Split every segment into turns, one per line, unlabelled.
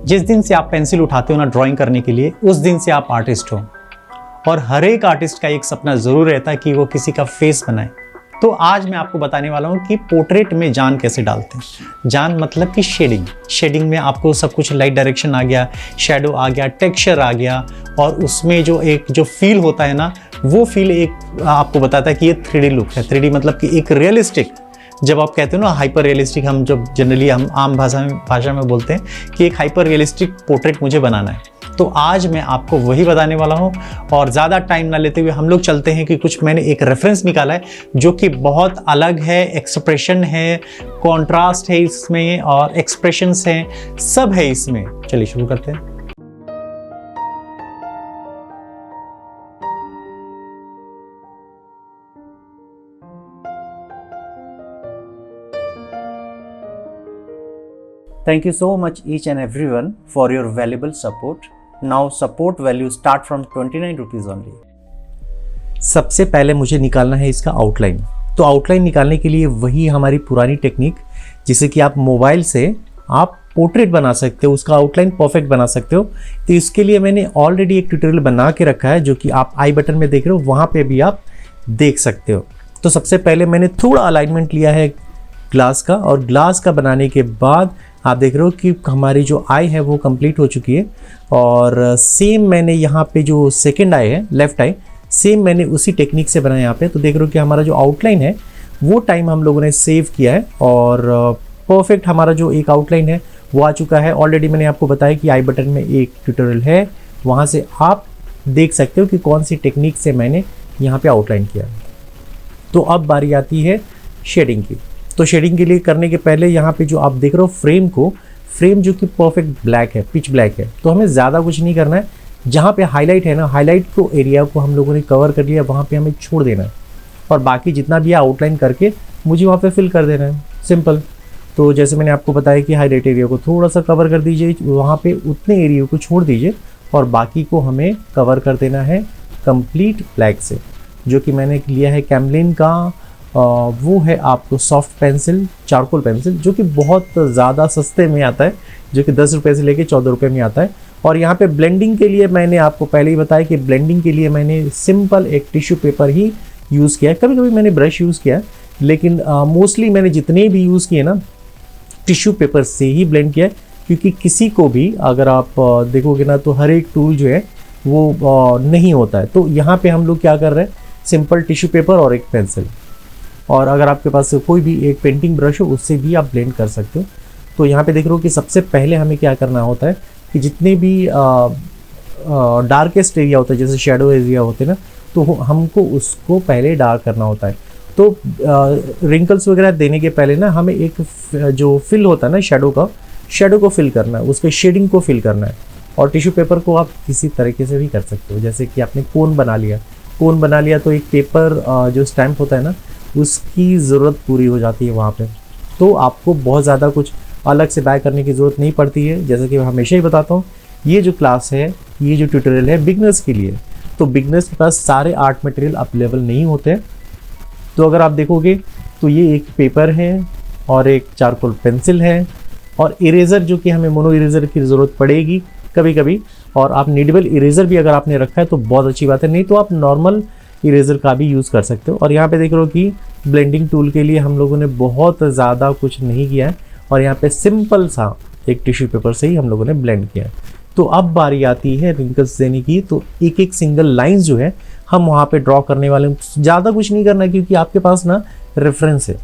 जिस दिन से आप पेंसिल उठाते हो ना ड्राइंग करने के लिए, उस दिन से आप आर्टिस्ट हो। और हर एक आर्टिस्ट का एक सपना ज़रूर रहता है कि वो किसी का फेस बनाए। तो आज मैं आपको बताने वाला हूँ कि पोर्ट्रेट में जान कैसे डालते हैं। जान मतलब कि शेडिंग में आपको सब कुछ लाइट डायरेक्शन आ गया, शैडो आ गया, टेक्सचर आ गया, और उसमें जो फील होता है ना, वो फील एक आपको बताता है कि ये 3D लुक है। 3D मतलब कि एक रियलिस्टिक, जब आप कहते हो ना हाइपर रियलिस्टिक, हम जब जनरली हम आम भाषा में बोलते हैं कि एक हाइपर रियलिस्टिक पोर्ट्रेट मुझे बनाना है। तो आज मैं आपको वही बताने वाला हूँ, और ज़्यादा टाइम ना लेते हुए हम लोग चलते हैं कि कुछ मैंने एक रेफरेंस निकाला है जो कि बहुत अलग है, एक्सप्रेशन है, कॉन्ट्रास्ट है इसमें, और एक्सप्रेशंस हैं, सब है इसमें। चलिए शुरू करते हैं।
Thank you so much each and everyone for your valuable support. Now support value start from 29 rupees only. सबसे पहले मुझे निकालना है इसका आउटलाइन। तो आउटलाइन निकालने के लिए वही हमारी पुरानी टेक्निक, जिसे कि आप मोबाइल से आप पोर्ट्रेट बना सकते हो, उसका आउटलाइन परफेक्ट बना सकते हो। तो इसके लिए मैंने ऑलरेडी एक ट्यूटोरियल बना के रखा है, जो कि आप आई बटन में देख रहे हो, वहाँ पे भी आप देख सकते हो। तो सबसे पहले मैंने थोड़ा अलाइनमेंट लिया है ग्लास का, और ग्लास का बनाने के बाद आप देख रहे हो कि हमारी जो आई है वो कंप्लीट हो चुकी है। और सेम मैंने यहाँ पे जो सेकंड आई है, लेफ्ट आई, सेम मैंने उसी टेक्निक से बनाया यहाँ पे। तो देख रहे हो कि हमारा जो आउटलाइन है वो टाइम हम लोगों ने सेव किया है, और परफेक्ट हमारा जो एक आउटलाइन है वो आ चुका है। ऑलरेडी मैंने आपको बताया कि आई बटन में एक ट्यूटोरियल है, वहाँ से आप देख सकते हो कि कौन सी टेक्निक से मैंने यहाँ पे आउटलाइन किया। तो अब बारी आती है शेडिंग की। तो शेडिंग के लिए करने के पहले यहाँ पे जो आप देख रहे हो फ्रेम जो कि परफेक्ट ब्लैक है, पिच ब्लैक है, तो हमें ज़्यादा कुछ नहीं करना है। जहाँ पे हाईलाइट है ना, हाईलाइट को एरिया को हम लोगों ने कवर कर लिया, वहाँ पे हमें छोड़ देना है, और बाकी जितना भी आउटलाइन करके मुझे वहाँ पे फिल कर देना है, सिंपल। तो जैसे मैंने आपको बताया कि हाईलाइट एरिया को थोड़ा सा कवर कर दीजिए, वहाँ पे उतने एरिया को छोड़ दीजिए, और बाकी को हमें कवर कर देना है कंप्लीट ब्लैक से, जो कि मैंने लिया है कैमलिन का। वो है आपको सॉफ्ट पेंसिल, चारकोल पेंसिल, जो कि बहुत ज़्यादा सस्ते में आता है, जो कि 10 रुपये से लेके 14 रुपये में आता है। और यहाँ पे ब्लेंडिंग के लिए मैंने आपको पहले ही बताया कि ब्लेंडिंग के लिए मैंने सिंपल एक टिश्यू पेपर ही यूज़ किया है। कभी कभी मैंने ब्रश यूज़ किया, लेकिन मोस्टली मैंने जितने भी यूज़ किए ना, टिश्यू पेपर से ही ब्लेंड किया है। क्योंकि किसी को भी अगर आप देखोगे ना, तो हर एक टूल जो है वो नहीं होता है। तो यहाँ पर हम लोग क्या कर रहे हैं, सिंपल टिश्यू पेपर और एक पेंसिल, और अगर आपके पास कोई भी एक पेंटिंग ब्रश हो, उससे भी आप ब्लेंड कर सकते हो। तो यहाँ पे देख रहे हो कि सबसे पहले हमें क्या करना होता है कि जितने भी डार्केस्ट एरिया होता है, जैसे शेडो एरिया होते हैं ना, तो हमको उसको पहले डार्क करना होता है। तो रिंकल्स वगैरह देने के पहले ना हमें एक जो फिल होता है ना शेडो को फिल करना है, उसके शेडिंग को फिल करना है। और टिश्यू पेपर को आप किसी तरीके से भी कर सकते हो, जैसे कि आपने कोन बना लिया तो एक पेपर जो स्टैम्प होता है ना, उसकी ज़रूरत पूरी हो जाती है वहाँ पे। तो आपको बहुत ज़्यादा कुछ अलग से बाय करने की ज़रूरत नहीं पड़ती है। जैसे कि मैं हमेशा ही बताता हूँ, ये जो क्लास है, ये जो ट्यूटोरियल है बिगनर्स के लिए। तो बिगनर्स के पास सारे आर्ट मटेरियल अवेलेबल नहीं होते हैं। तो अगर आप देखोगे तो ये एक पेपर है, और एक चारकोल पेंसिल है, और इरेज़र, जो कि हमें मोनो इरेज़र की ज़रूरत पड़ेगी कभी कभी। और आप नीडेबल इरेज़र भी अगर आपने रखा है तो बहुत अच्छी बात है, नहीं तो आप नॉर्मल इरेज़र का भी यूज़ कर सकते हो। और यहाँ पे देख रहे हो कि ब्लेंडिंग टूल के लिए हम लोगों ने बहुत ज़्यादा कुछ नहीं किया है, और यहाँ पे सिंपल सा एक टिश्यू पेपर से ही हम लोगों ने ब्लेंड किया है। तो अब बारी आती है रिंकल्स देने की। तो एक एक सिंगल लाइंस जो है हम वहाँ पे ड्रॉ करने वाले हैं। ज़्यादा कुछ नहीं करना है, क्योंकि आपके पास ना रेफरेंस है।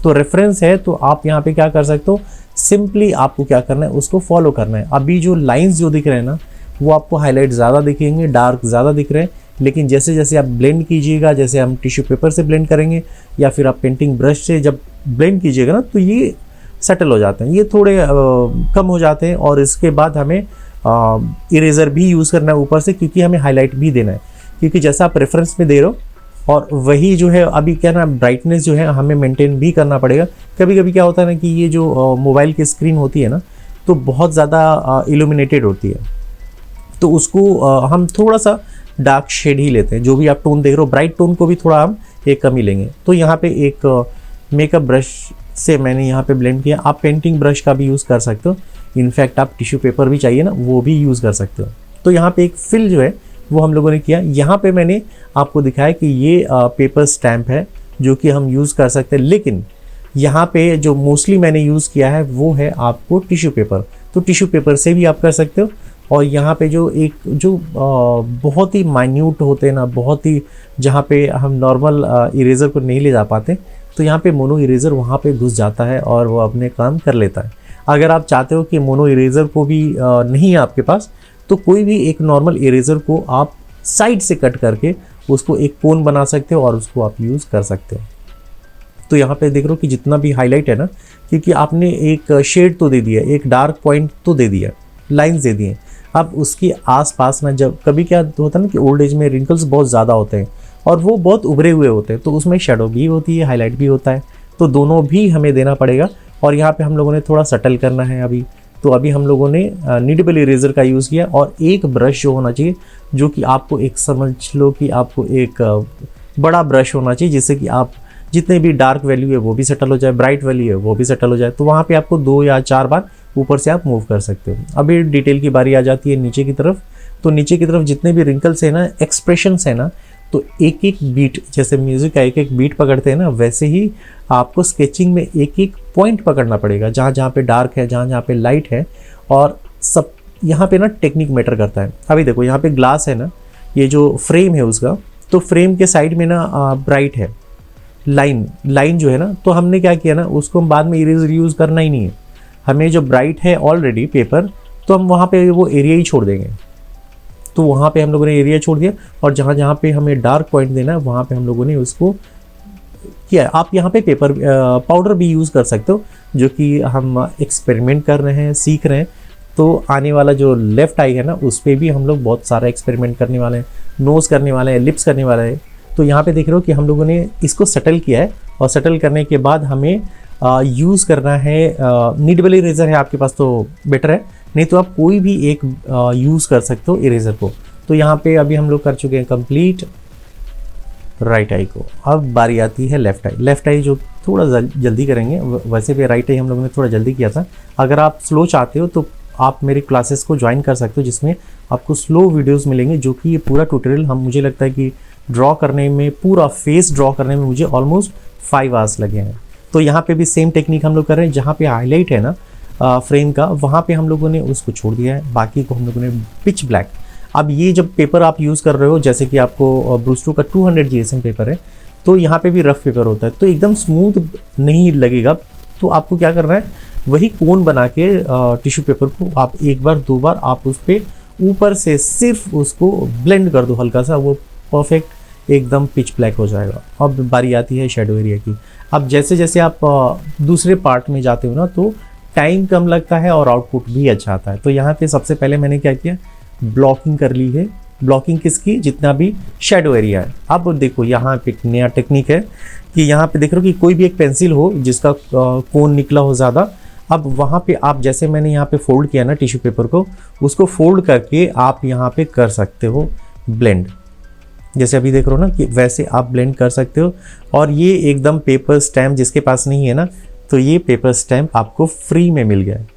तो रेफरेंस है तो आप यहाँ पे क्या कर सकते हो, सिंपली आपको क्या करना है, उसको फॉलो करना है। अभी जो लाइन्स जो दिख रहे हैं ना, वो आपको हाईलाइट ज़्यादा दिखेंगे, डार्क ज़्यादा दिख रहे हैं, लेकिन जैसे जैसे आप ब्लेंड कीजिएगा, जैसे हम टिश्यू पेपर से ब्लेंड करेंगे या फिर आप पेंटिंग ब्रश से जब ब्लेंड कीजिएगा ना, तो ये सेटल हो जाते हैं, ये थोड़े कम हो जाते हैं। और इसके बाद हमें इरेज़र भी यूज़ करना है ऊपर से, क्योंकि हमें हाईलाइट भी देना है। क्योंकि जैसा आप रेफरेंस में दे रहे हो, और वही जो है अभी क्या ना, ब्राइटनेस जो है हमें मेंटेन भी करना पड़ेगा। कभी कभी क्या होता है ना कि ये जो मोबाइल की स्क्रीन होती है ना, तो बहुत ज़्यादा इल्यूमिनेटेड होती है, तो उसको हम थोड़ा सा डार्क शेड ही लेते हैं। जो भी आप टोन देख रहे हो, ब्राइट टोन को भी थोड़ा हम एक कम ही लेंगे। तो यहाँ पे एक मेकअप ब्रश से मैंने यहाँ पे ब्लेंड किया। आप पेंटिंग ब्रश का भी यूज़ कर सकते हो, इनफैक्ट आप टिश्यू पेपर भी चाहिए ना, वो भी यूज़ कर सकते हो। तो यहाँ पे एक फिल जो है वो हम लोगों ने किया। यहाँ पे मैंने आपको दिखाया कि ये पेपर स्टैम्प है जो कि हम यूज़ कर सकते हैं, लेकिन यहाँ पे जो मोस्टली मैंने यूज़ किया है वो है आपको टिश्यू पेपर। तो टिश्यू पेपर से भी आप कर सकते हो। और यहाँ पे जो बहुत ही माइन्यूट होते हैं ना, बहुत ही जहाँ पे हम नॉर्मल इरेज़र को नहीं ले जा पाते, तो यहाँ पे मोनो इरेज़र वहाँ पे घुस जाता है और वो अपने काम कर लेता है। अगर आप चाहते हो कि मोनो इरेज़र को भी नहीं है आपके पास, तो कोई भी एक नॉर्मल इरेज़र को आप साइड से कट करके उसको एक कोन बना सकते हो और उसको आप यूज़ कर सकते हो। तो यहाँ पे देख रहे हो कि जितना भी हाईलाइट है ना, क्योंकि आपने एक शेड तो दे दिया, एक डार्क पॉइंट तो दे दिया, लाइंस दे दिए, अब उसके आसपास ना, जब कभी क्या होता है ना कि ओल्ड एज में रिंकल्स बहुत ज़्यादा होते हैं और वो बहुत उभरे हुए होते हैं, तो उसमें शेडो भी होती है, हाईलाइट भी होता है, तो दोनों भी हमें देना पड़ेगा। और यहाँ पे हम लोगों ने थोड़ा सटल करना है अभी। तो अभी हम लोगों ने नीडेबल इरेज़र का यूज़ किया और एक ब्रश जो होना चाहिए, जो कि आपको एक समझ लो कि आपको एक बड़ा ब्रश होना चाहिए, जिससे कि आप जितने भी डार्क वैल्यू है वो भी सेटल हो जाए, ब्राइट वैल्यू है वो भी सेटल हो जाए। तो वहाँ पे आपको 2 या 4 बार ऊपर से आप मूव कर सकते हो। अभी डिटेल की बारी आ जाती है नीचे की तरफ। तो नीचे की तरफ जितने भी रिंकल्स है ना, एक्सप्रेशंस है ना, तो एक एक बीट, जैसे म्यूज़िक का एक एक बीट पकड़ते हैं ना, वैसे ही आपको स्केचिंग में एक एक पॉइंट पकड़ना पड़ेगा, जहाँ जहाँ पे डार्क है, जहाँ जहाँ पे लाइट है। और सब यहाँ पे ना टेक्निक मैटर करता है। अभी देखो यहाँ पे ग्लास है ना, ये जो फ्रेम है उसका, तो फ्रेम के साइड में ना ब्राइट है लाइन जो है ना, तो हमने क्या किया ना, उसको हम बाद में इरेजर यूज़ करना ही नहीं है। हमें जो ब्राइट है ऑलरेडी पेपर, तो हम वहाँ पे वो एरिया ही छोड़ देंगे। तो वहाँ पे हम लोगों ने एरिया छोड़ दिया और जहाँ जहाँ पे हमें डार्क पॉइंट देना है वहाँ पे हम लोगों ने उसको किया। आप यहाँ पे पेपर पाउडर भी यूज़ कर सकते हो, जो कि हम एक्सपेरिमेंट कर रहे हैं, सीख रहे हैं। तो आने वाला जो लेफ़्ट आई है ना, उस पर भी हम लोग बहुत सारा एक्सपेरिमेंट करने वाले हैं, नोज़ करने वाले हैं, लिप्स करने वाले हैं। तो यहाँ पे देख रहे हो कि हम लोगों ने इसको सेटल किया है और सेटल करने के बाद हमें यूज़ करना है नीडेबल इरेज़र है आपके पास तो बेटर है, नहीं तो आप कोई भी एक यूज़ कर सकते हो इरेज़र को। तो यहाँ पे अभी हम लोग कर चुके हैं कंप्लीट राइट आई को। अब बारी आती है लेफ़्ट आई जो थोड़ा जल्दी करेंगे। वैसे भी राइट आई हम लोगों ने थोड़ा जल्दी किया था। अगर आप स्लो चाहते हो तो आप मेरी क्लासेस को ज्वाइन कर सकते हो, जिसमें आपको स्लो वीडियोज़ मिलेंगे, जो कि ये पूरा ट्यूटोरियल मुझे लगता है कि ड्रॉ करने में, पूरा फेस ड्रॉ करने में मुझे ऑलमोस्ट 5 आवर्स लगे हैं। तो यहाँ पे भी सेम टेक्निक हम लोग कर रहे हैं। जहाँ पे हाईलाइट है ना फ्रेम का, वहाँ पे हम लोगों ने उसको छोड़ दिया है, बाकी को हम लोगों ने पिच ब्लैक। अब ये जब पेपर आप यूज़ कर रहे हो, जैसे कि आपको ब्रूस्टो का 200 GSM पेपर है, तो यहाँ पे भी रफ पेपर होता है, तो एकदम स्मूथ नहीं लगेगा। तो आपको क्या करना है, वही कोन बना के टिश्यू पेपर को आप 1 बार 2 बार आप उस पर ऊपर से सिर्फ उसको ब्लेंड कर दो हल्का सा, वो परफेक्ट एकदम पिच ब्लैक हो जाएगा। अब बारी आती है शेडो एरिया की। अब जैसे जैसे आप दूसरे पार्ट में जाते हो ना, तो टाइम कम लगता है और आउटपुट भी अच्छा आता है। तो यहाँ पे सबसे पहले मैंने क्या किया, ब्लॉकिंग कर ली है। ब्लॉकिंग किसकी, जितना भी शेडो एरिया है। अब देखो यहाँ पे एक नया टेक्निक है कि यहाँ पे देख रहे हो कि कोई भी एक पेंसिल हो जिसका कोन निकला हो ज़्यादा, अब वहाँ पे आप जैसे मैंने यहाँ पे फोल्ड किया ना टिश्यू पेपर को, उसको फोल्ड करके आप यहाँ पे कर सकते हो ब्लेंड। जैसे अभी देख रहे हो ना कि वैसे आप ब्लेंड कर सकते हो। और ये एकदम पेपर स्टैम्प जिसके पास नहीं है ना, तो ये पेपर स्टैम्प आपको फ्री में मिल गया है।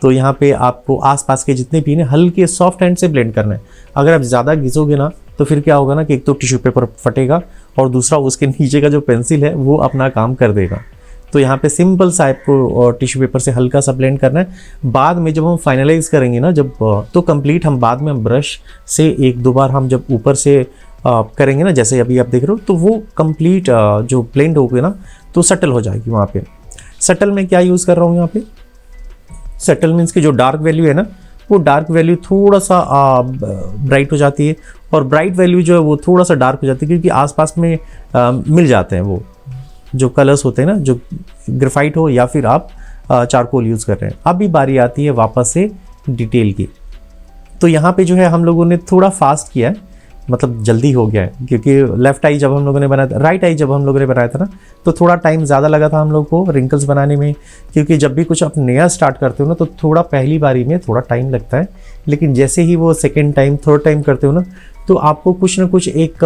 तो यहाँ पे आपको आसपास के जितने भी ना हल्के सॉफ्ट हैंड से ब्लेंड करना है। अगर आप ज़्यादा घिसोगे ना, तो फिर क्या होगा ना कि एक तो टिश्यू पेपर फटेगा और दूसरा उसके नीचे का जो पेंसिल है वो अपना काम कर देगा। तो यहाँ पे सिंपल सा आपको टिश्यू पेपर से हल्का सा ब्लेंड करना है। बाद में जब हम फाइनलाइज करेंगे ना, जब तो कंप्लीट हम बाद में हम ब्रश से 1-2 बार हम जब ऊपर से करेंगे ना, जैसे अभी आप देख रहे हो, तो वो कंप्लीट जो ब्लेंड हो गया ना, तो सटल हो जाएगी। वहाँ पे सटल में क्या यूज़ कर रहा हूँ, यहाँ पे सटल मीन्स की जो डार्क वैल्यू है ना, वो डार्क वैल्यू थोड़ा सा ब्राइट हो जाती है और ब्राइट वैल्यू जो है वो थोड़ा सा डार्क हो जाती है, क्योंकि आसपास में मिल जाते हैं वो जो कलर्स होते हैं ना, जो ग्रेफाइट हो या फिर आप चारकोल यूज़ कर रहे हैं। अभी बारी आती है वापस से डिटेल की। तो यहाँ पे जो है हम लोगों ने थोड़ा फास्ट किया है, मतलब जल्दी हो गया है, क्योंकि लेफ़्ट आई जब हम लोगों ने बनाया था, राइट आई जब हम लोगों ने बनाया था ना, तो थोड़ा टाइम ज़्यादा लगा था हम लोग को रिंकल्स बनाने में। क्योंकि जब भी कुछ आप नया स्टार्ट करते हो ना, तो थोड़ा पहली बारी में थोड़ा टाइम लगता है, लेकिन जैसे ही वो सेकेंड टाइम थर्ड टाइम करते हो ना, तो आपको कुछ ना कुछ एक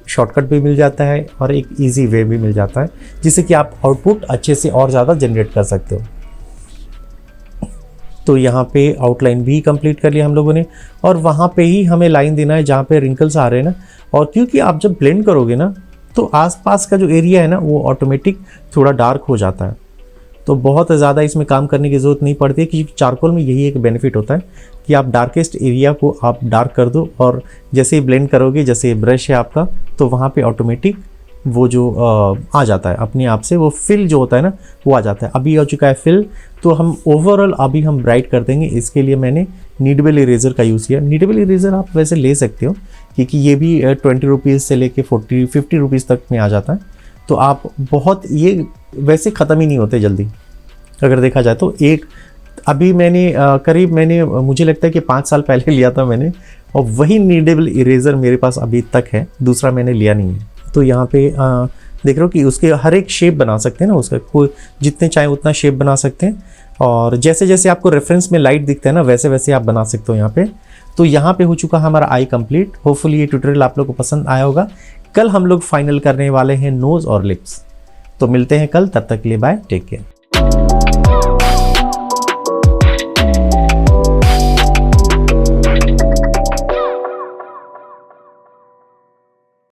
शॉर्टकट भी मिल जाता है और एक ईजी वे भी मिल जाता है, जिससे कि आप आउटपुट अच्छे से और ज़्यादा जनरेट कर सकते हो। तो यहाँ पे आउटलाइन भी कंप्लीट कर लिया हम लोगों ने, और वहाँ पे ही हमें लाइन देना है जहाँ पे रिंकल्स आ रहे हैं ना। और क्योंकि आप जब ब्लेंड करोगे ना तो आसपास का जो एरिया है ना वो ऑटोमेटिक थोड़ा डार्क हो जाता है, तो बहुत ज़्यादा इसमें काम करने की ज़रूरत नहीं पड़ती है, क्योंकि चारकोल में यही एक बेनिफिट होता है कि आप डार्केस्ट एरिया को आप डार्क कर दो, और जैसे ही ब्लेंड करोगे, जैसे ब्रश है आपका, तो वहाँ पे ऑटोमेटिक वो जो आ जाता है अपने आप से, वो फिल जो होता है ना वो आ जाता है। अभी आ चुका है फिल, तो हम ओवरऑल अभी हम ब्राइट कर देंगे। इसके लिए मैंने नीडेबल इरेज़र का यूज़ किया। नीडेबल इरेज़र आप वैसे ले सकते हो, क्योंकि ये भी 20 रुपीज़ से लेके 50 रुपीज़ तक में आ जाता है। तो आप बहुत, ये वैसे ख़त्म ही नहीं होते जल्दी अगर देखा जाए तो। एक अभी मैंने करीब मुझे लगता है कि 5 साल पहले लिया था मैंने, और वही नीडेबल इरेज़र मेरे पास अभी तक है, दूसरा मैंने लिया नहीं है। तो यहाँ पे देख रहे हो कि उसके हर एक शेप बना सकते हैं ना, उसका कोई जितने चाहे उतना शेप बना सकते हैं, और जैसे जैसे आपको रेफरेंस में लाइट दिखता है ना वैसे वैसे आप बना सकते हो यहाँ पे। तो यहाँ पे हो चुका हमारा आई कंप्लीट। होपफुली ये ट्यूटोरियल आप लोग को पसंद आया होगा। कल हम लोग फाइनल करने वाले हैं नोज़ और लिप्स। तो मिलते हैं कल, तब तक के लिए बाय, टेक केयर।